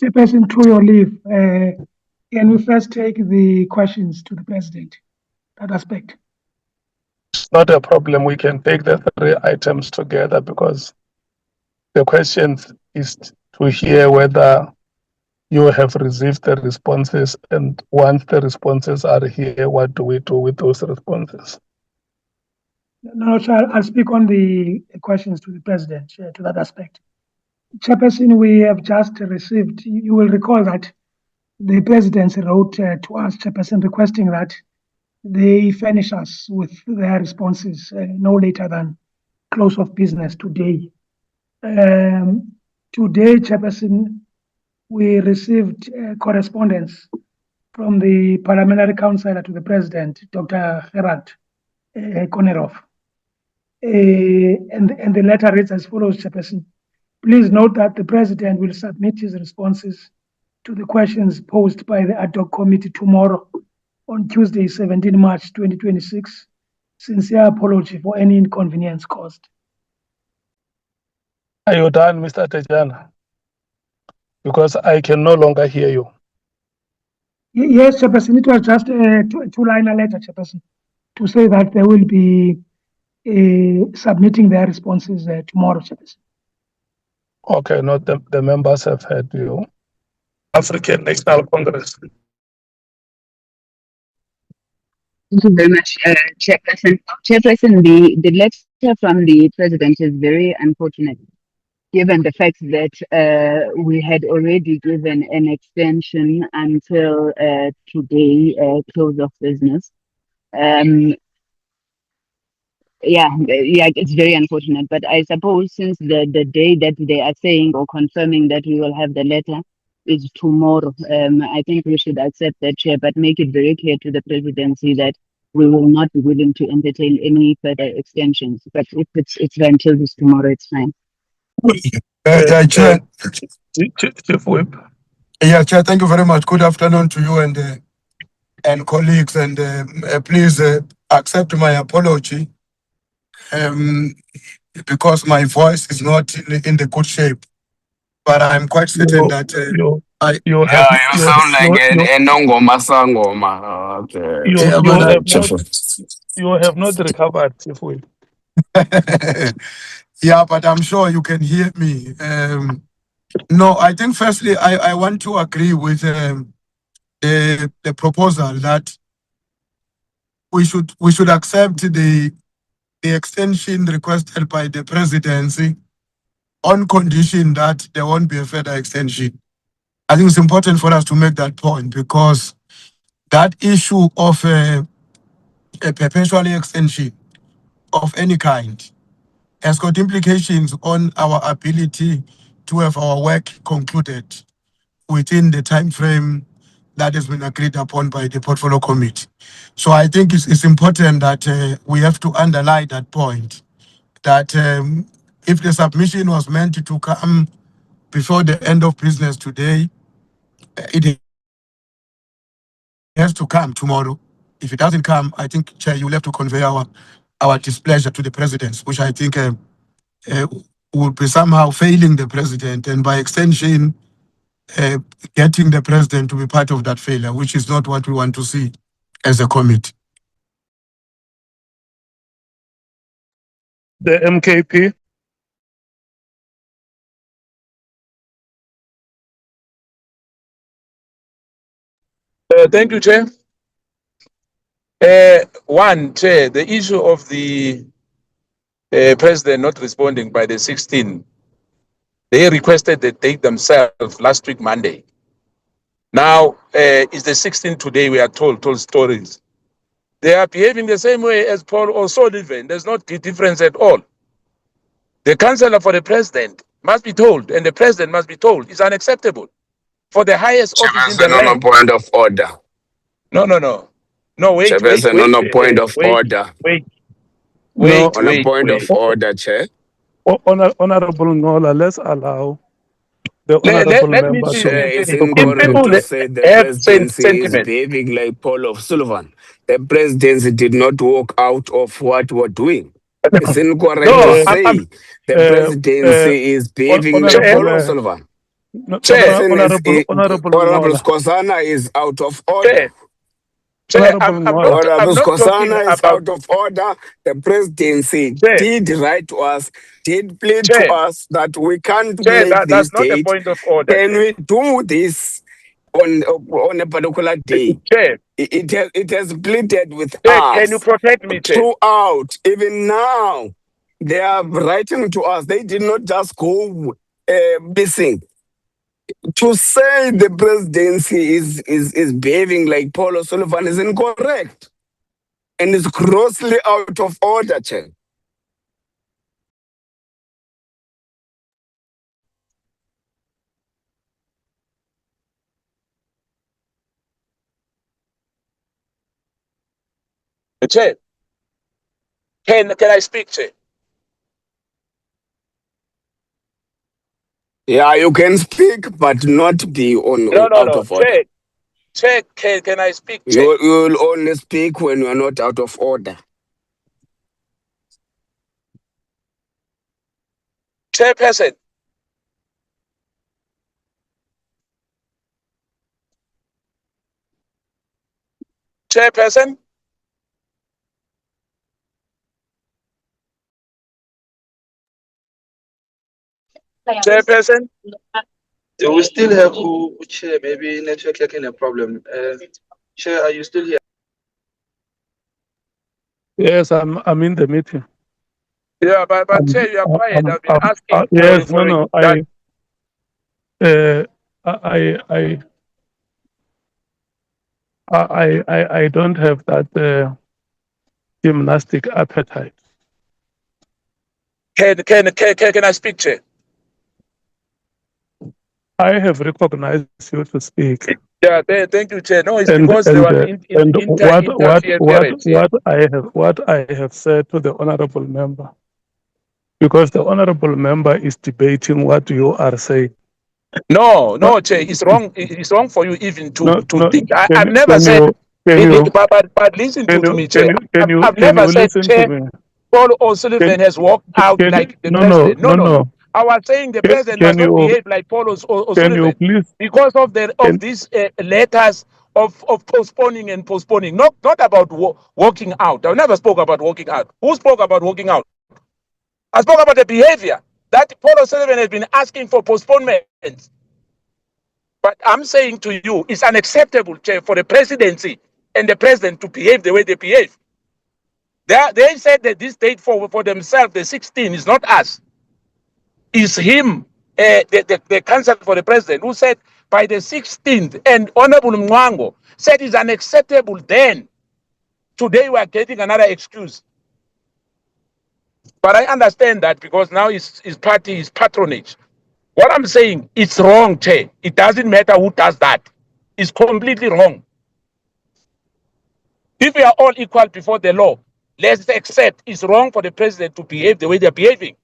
Chairperson, through your leave, can we first take the questions to the President, that aspect? It's not a problem. We can take the 3 items together because the question is to hear whether you have received the responses, and once the responses are here, what do we do with those responses? No, sir, I'll speak on the questions to the President to that aspect. Chairperson, we have just received, you will recall that the President wrote to us, Chairperson, requesting that they furnish us with their responses no later than close of business today. Today, Chairperson, we received correspondence from the Parliamentary Counsellor to the President, Dr. Gerard Konerov. And the letter reads as follows, Chairperson. Please note that the President will submit his responses to the questions posed by the ad hoc committee tomorrow on Tuesday, 17 March 2026. Sincere apology for any inconvenience caused. Are you done, Mr. Tejana? Because I can no longer hear you. Yes, Chairperson, it was just a two-liner letter, Chairperson, to say that they will be submitting their responses tomorrow, Chairperson. Okay, no, the members have heard you. African National Congress. Thank you very much, Chairperson. Chairperson, the letter from the President is very unfortunate, given the fact that we had already given an extension until today, close of business. It's very unfortunate, but I suppose since the day that they are saying or confirming that we will have the letter is tomorrow, I think we should accept that, Chair, but make it very clear to the Presidency that we will not be willing to entertain any further extensions. But if it's until this tomorrow, it's fine. Chair. Chief Whip. Yeah, Chair, thank you very much. Good afternoon to you and colleagues, and please accept my apology because my voice is not in the good shape. But I'm quite certain that you sound like a Nongoma Sangoma. You have not recovered, Chief Whip. Yeah, but I'm sure you can hear me. No, I think firstly, I want to agree with the proposal that we should accept the extension requested by the Presidency on condition that there won't be a further extension. I think it's important for us to make that point because that issue of a perpetual extension of any kind has got implications on our ability to have our work concluded within the time frame that has been agreed upon by the Portfolio Committee. So I think it's important that we have to underline that point, that if the submission was meant to come before the end of business today, it has to come tomorrow. If it doesn't come, I think, Chair, you'll have to convey our displeasure to the President, which I think would be somehow failing the President, and by extension, getting the President to be part of that failure, which is not what we want to see as a committee. The MKP. Thank you, Chair. One, Chair, the issue of the President not responding by the 16th, they requested the date themselves last week, Monday. Now, it's the 16th today, we are told stories. They are behaving the same way as Paul or Sullivan. There's not a difference at all. The Councillor for the President must be told, and the President must be told, it's unacceptable. For the highest office in the land. On a point of order. No, wait. On a point of order. On a point of order, Chair. Honorable Nola, let's allow the honorable member to... It's incorrect to say the Presidency is behaving like Paul of Sullivan. The Presidency did not walk out of what we're doing. It's incorrect to say the Presidency is behaving like Paul of Sullivan. Chair. Honorable Honorable Ngola. Skosana is out of order. Chair, Honorable Ngola. Honorable I'm not talking Skosana is about out of order. The presidency Chair. did write to us, did plead to Chair. us that we can't Chair, make that's this not the date. point of order. Can Chair. we do this on a particular day? Chair, It has pleaded with Chair, can you us protect me, Chair? throughout. Even now, they are writing to us. They did not just go missing. To say the presidency is behaving like Paul O'Sullivan is incorrect and is grossly out of order, Chair. Chair, can I speak, Chair? Yeah, you can speak, but not be out of order. Chair, can I speak, Chair? You will only speak when you are not out of order. Chairperson. Chairperson. Chairperson. We still have Chair, maybe network having a problem. Chair, are you still here? Yes, I'm in the meeting. Yeah, but Chair, you are quiet. I've been asking. Yes, for no. I don't have that gymnastic appetite. Can I speak, Chair? I have recognized you to speak. Yeah, thank you, Chair. No, it's because there was what I have said to the honorable member, because the honorable member is debating what you are saying. No, Chair, it's wrong. It's wrong for you even to think. I've never said. But listen to me, Chair. I've never said, Chair, Paul O'Sullivan has walked out like the president. No. I was saying the president does not behave like Paul O'Sullivan because of these letters of postponing and postponing. Not about walking out. I never spoke about walking out. Who spoke about walking out? I spoke about the behavior that Paul O'Sullivan has been asking for postponement. But I'm saying to you, it's unacceptable, Chair, for the presidency and the president to behave the way they behave. They said that this date for themselves, the 16th, is not us. It's him, the counsel for the president, who said by the 16th, and Honorable Mwango said it's unacceptable then. Today we are getting another excuse. But I understand that because now his party is patronage. What I'm saying, it's wrong, Chair. It doesn't matter who does that. It's completely wrong. If we are all equal before the law, let's accept it's wrong for the president to behave the way they're behaving.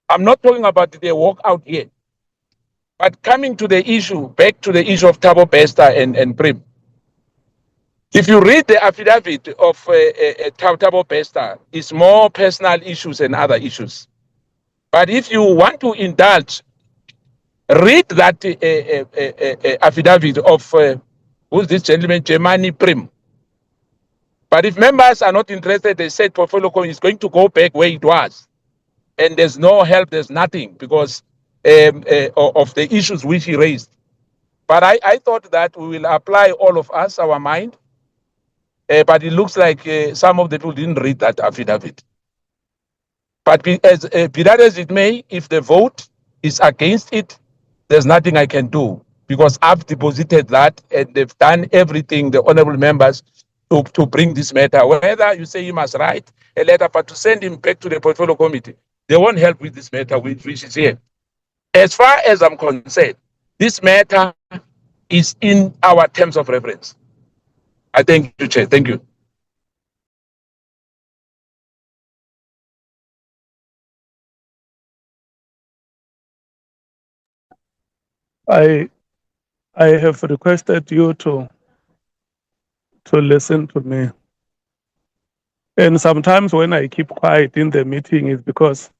I'm not talking about the walk out here. But coming to the issue, back to the issue of Thabo Bester and Prim. If you read the affidavit of Thabo Bester, it's more personal issues and other issues. But if you want to indulge, read that affidavit of, who's this gentleman, Jemani Prim. But if members are not interested, they said portfolio is going to go back where it was. And there's no help, there's nothing because of the issues which he raised. But I thought that we will apply all of us, our mind. But it looks like some of the people didn't read that affidavit. But be that as it may, if the vote is against it, there's nothing I can do because I've deposited that and they've done everything, the honorable members, to bring this matter. Whether you say he must write a letter, but to send him back to the portfolio committee, they won't help with this matter which is here. As far as I'm concerned, this matter is in our terms of reference. I thank you, Chair. Thank you. I have requested you to listen to me. And sometimes when I keep quiet in the meeting is because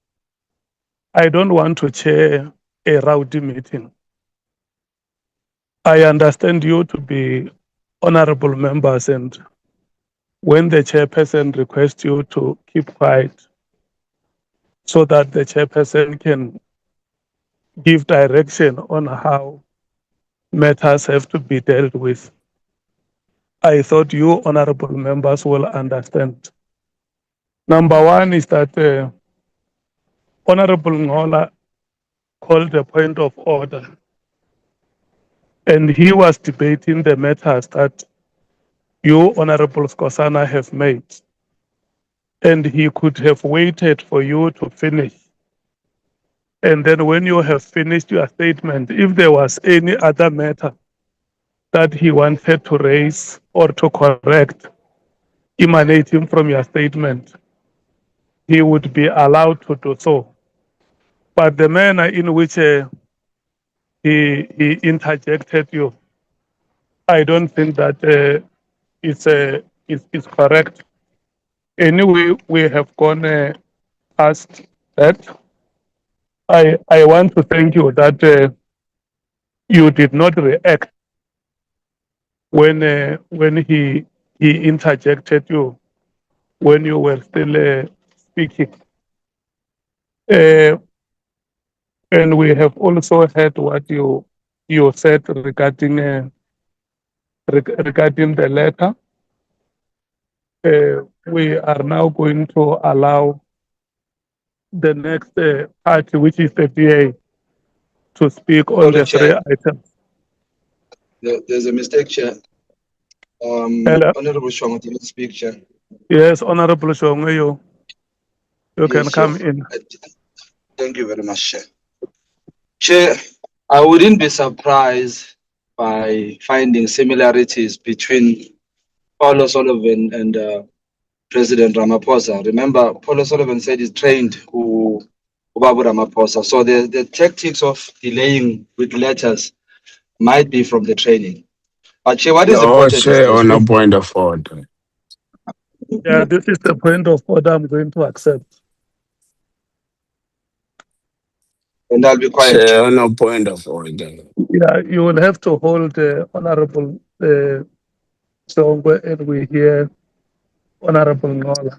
I don't want to chair a rowdy meeting. I understand you to be honorable members, and when the chairperson requests you to keep quiet so that the chairperson can give direction on how matters have to be dealt with, I thought you honorable members will understand. Number one is that Honorable Ngola called a point of order, and he was debating the matters that you, Honorable Skosana, have made. And he could have waited for you to finish. And then when you have finished your statement, if there was any other matter that he wanted to raise or to correct emanating from your statement, he would be allowed to do so. But the manner in which he interjected you, I don't think that is correct. Anyway, we have gone past that. I want to thank you that you did not react when he interjected you when you were still speaking. And we have also heard what you said regarding regarding the letter. We are now going to allow the next party, which is the DA, to speak on the three items. There's a mistake, Chair. Hello? Honorable Shongo didn't speak, Chair. Yes, Honorable Shongo, you can Yes, come Chair. in. Thank you very much, Chair. Chair, I wouldn't be surprised by finding similarities between Paulo Sullivan and President Ramaphosa. Remember, Paulo Sullivan said he trained Ubabu Ramaphosa. So the tactics of delaying with letters might be from the training. But Chair, what is No, important Chair, is on this. a point of order. Yeah, this is the point of order I'm going to accept. And I'll be quiet. Chair, on a point of order. Yeah, you will have to hold Honorable Shongo, and we hear Honorable Ngola.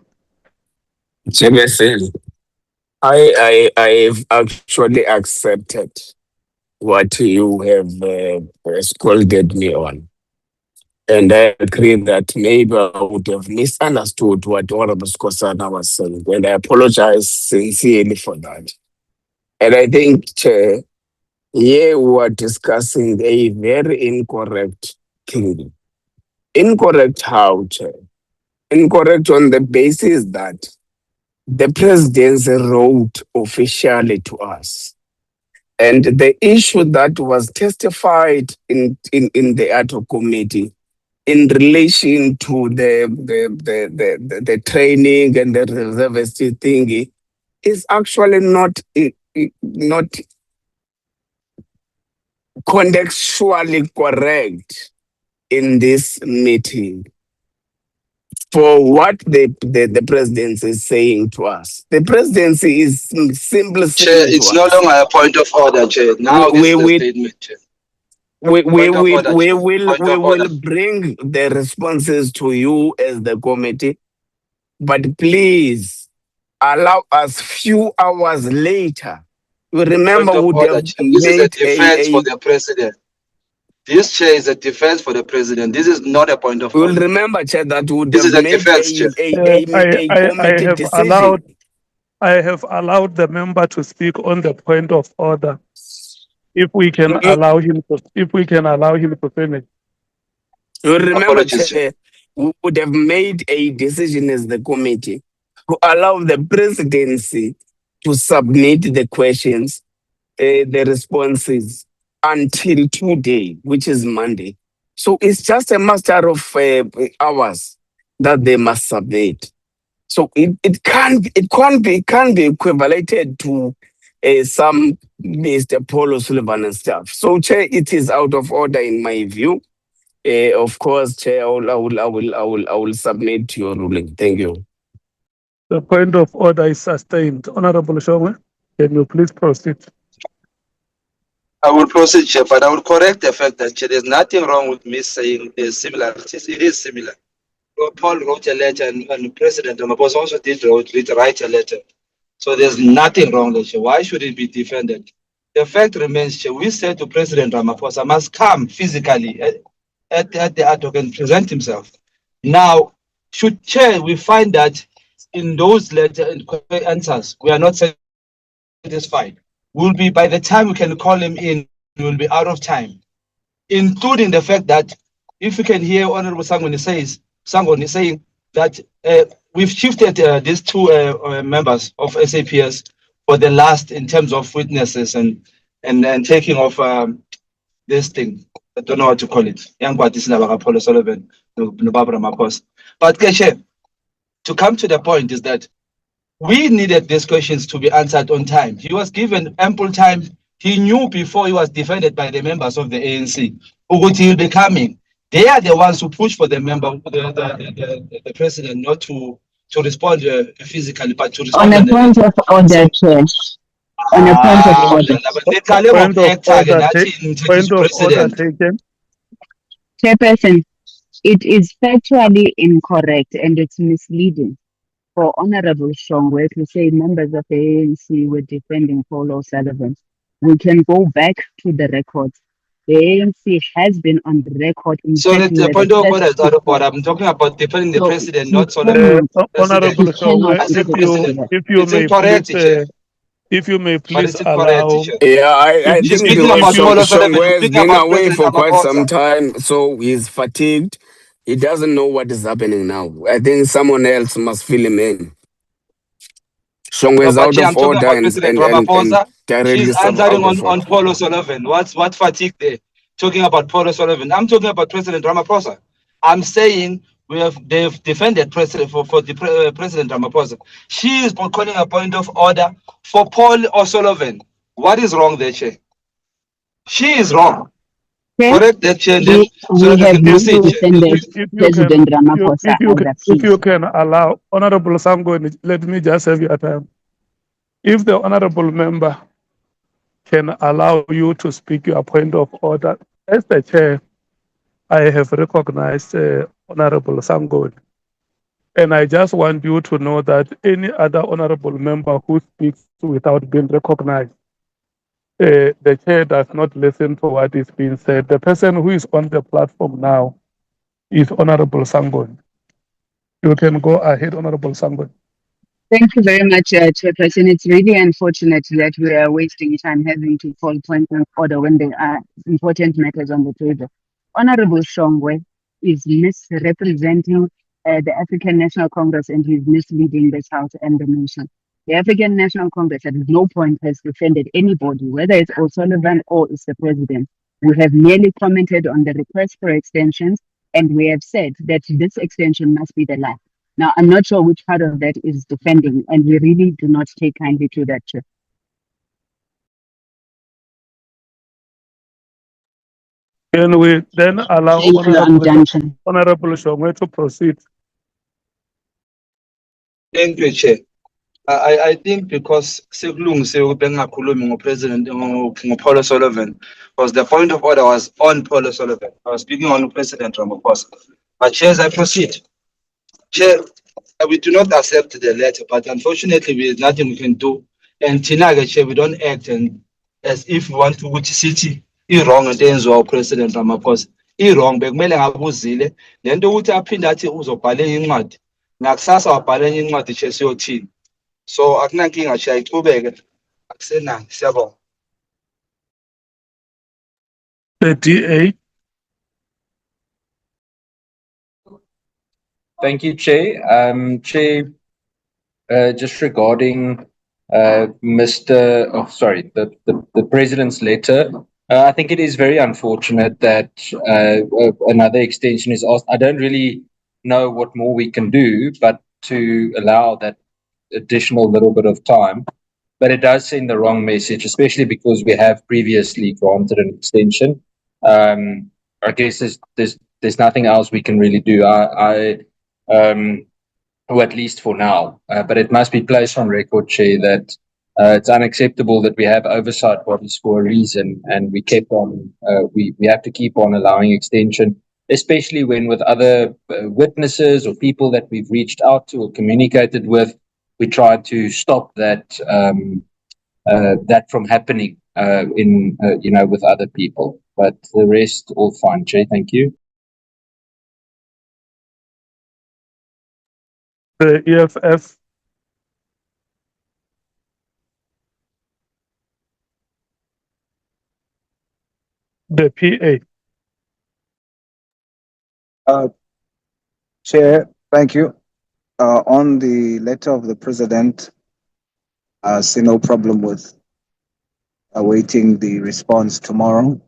Chairperson, I've actually accepted what you have scolded me on. And I agree that maybe I would have misunderstood what Honorable Skosana was saying. And I apologize sincerely for that. And I think, Chair, here we are discussing a very incorrect thing. Incorrect how, Chair? Incorrect on the basis that the presidency wrote officially to us. And the issue that was testified in the ad hoc committee in relation to the training and the reservist thingy is actually not contextually correct in this meeting for what the presidency is saying to us. The presidency is simply Chair, saying it's to no us, longer a point of order, Chair. Now this is the statement, Chair. we Point of order, Chair. Point of will order. bring the responses to you as the committee, but please allow us few hours later. You remember, Point of would order, have Chair. This is a made defense for the president. This chair is a defense for the president. This is not a point of you will order. remember, Chair, that would This have is a made defense, Chair. a committee decision. I have allowed the member to speak on the point of order. If we can allow him to finish. You remember, Apologies, Chair, we would have made a decision as the committee to allow the presidency to submit the questions, the responses until today, which is Monday. So it's just a matter of hours that they must submit. So it can't be equivalated to some Mr. Paulo Sullivan and stuff. So, Chair, it is out of order in my view. Of course, Chair, I will submit to your ruling. Thank you. The point of order is sustained. Honorable Shongo, can you please proceed? I will proceed, Chair, but I will correct the fact that, Chair, there's nothing wrong with me saying there's similarities. It is similar. Paul wrote a letter, and President Ramaphosa also did write a letter. So there's nothing wrong there, Chair. Why should it be defended? The fact remains, Chair, we said to President Ramaphosa must come physically at the ADHOC and present himself. Now, should Chair, we find that in those letter and answers, we are not satisfied. Will be, by the time we can call him in, we will be out of time, including the fact that if you can hear Honorable Sangoni is saying that we've shifted these two members of SAPS for the last in terms of witnesses and taking off this thing. I don't know what to call it. Young Paulo Sullivan, Barbara Mapos. But Keshe, to come to the point is that we needed these questions to be answered on time. He was given ample time. He knew before he was defended by the members of the ANC who he will be coming. They are the ones who push for the member, the president, not to respond physically, but to respond. On a point of order, Chair. On a point of order. Point of order taken. Chairperson, it is factually incorrect and it's misleading for Honorable Shongwe to say members of the ANC were defending Paul O'Sullivan. We can go back to the records. The ANC has been on the record. So the point of order is out of order. I'm talking about defending the president, not Solomon. Honorable Shongwe, if you may please allow. Yeah, I think Shongwe has been away for quite some time, so he's fatigued. He doesn't know what is happening now. I think someone else must fill him in. Shongwe is out of order and she's answering on Paul O'Sullivan. What fatigue there? Talking about Paul O'Sullivan. I'm talking about President Ramaphosa. I'm saying they've defended President President Ramaphosa. She is calling a point of order for Paul O'Sullivan. What is wrong there, Chair? She is wrong. Correct that, Chair. If you can allow Honorable Sangoni, let me just have your time. If the honorable member can allow you to speak your point of order, as the chair, I have recognized Honorable Sangoni. And I just want you to know that any other honorable member who speaks without being recognized, the chair does not listen to what is being said. The person who is on the platform now is Honorable Sangoni. You can go ahead, Honorable Sangoni. Thank you very much, Chairperson. It's really unfortunate that we are wasting time having to call points of order when there are important matters on the table. Honorable Shongwe is misrepresenting the African National Congress and he's misleading this House and the nation. The African National Congress at no point has defended anybody, whether it's O'Sullivan or it's the president. We have merely commented on the request for extensions, and we have said that this extension must be the last. Now, I'm not sure which part of that is defending, and we really do not take kindly to that, Chair. Can we then allow Honorable Shongwe to proceed? Thank you, Chair. I think because President Paul O'Sullivan, because the point of order was on Paul O'Sullivan. I was speaking on President Ramaphosa. But Chair, as I proceed, Chair, we do not accept the letter, but unfortunately, there's nothing we can do. And tonight, Chair, we don't act as if we want to go to city. Wrong and then our President Ramaphosa. Wrong, bekumele ngabuzile. Lento ukuthi aphinde athi uzobhala incwadi. Ngakusasa wabhala incwadi Chair siyothini. So akunankinga Chair iqhubeke. Akusenani, siyabonga. The DA. Thank you, Chair. Chair, just regarding the President's letter, I think it is very unfortunate that another extension is asked. I don't really know what more we can do, but to allow that additional little bit of time. But it does send the wrong message, especially because we have previously granted an extension. I guess there's nothing else we can really do. Or at least for now. But it must be placed on record, Chair, that It's unacceptable that we have oversight bodies for a reason, and we kept on. We have to keep on allowing extension, especially when with other witnesses or people that we've reached out to or communicated with, we try to stop that that from happening in with other people. But the rest all fine. Jay, thank you. The EFF. The PA. Chair, thank you. On the letter of the president, I see no problem with awaiting the response tomorrow.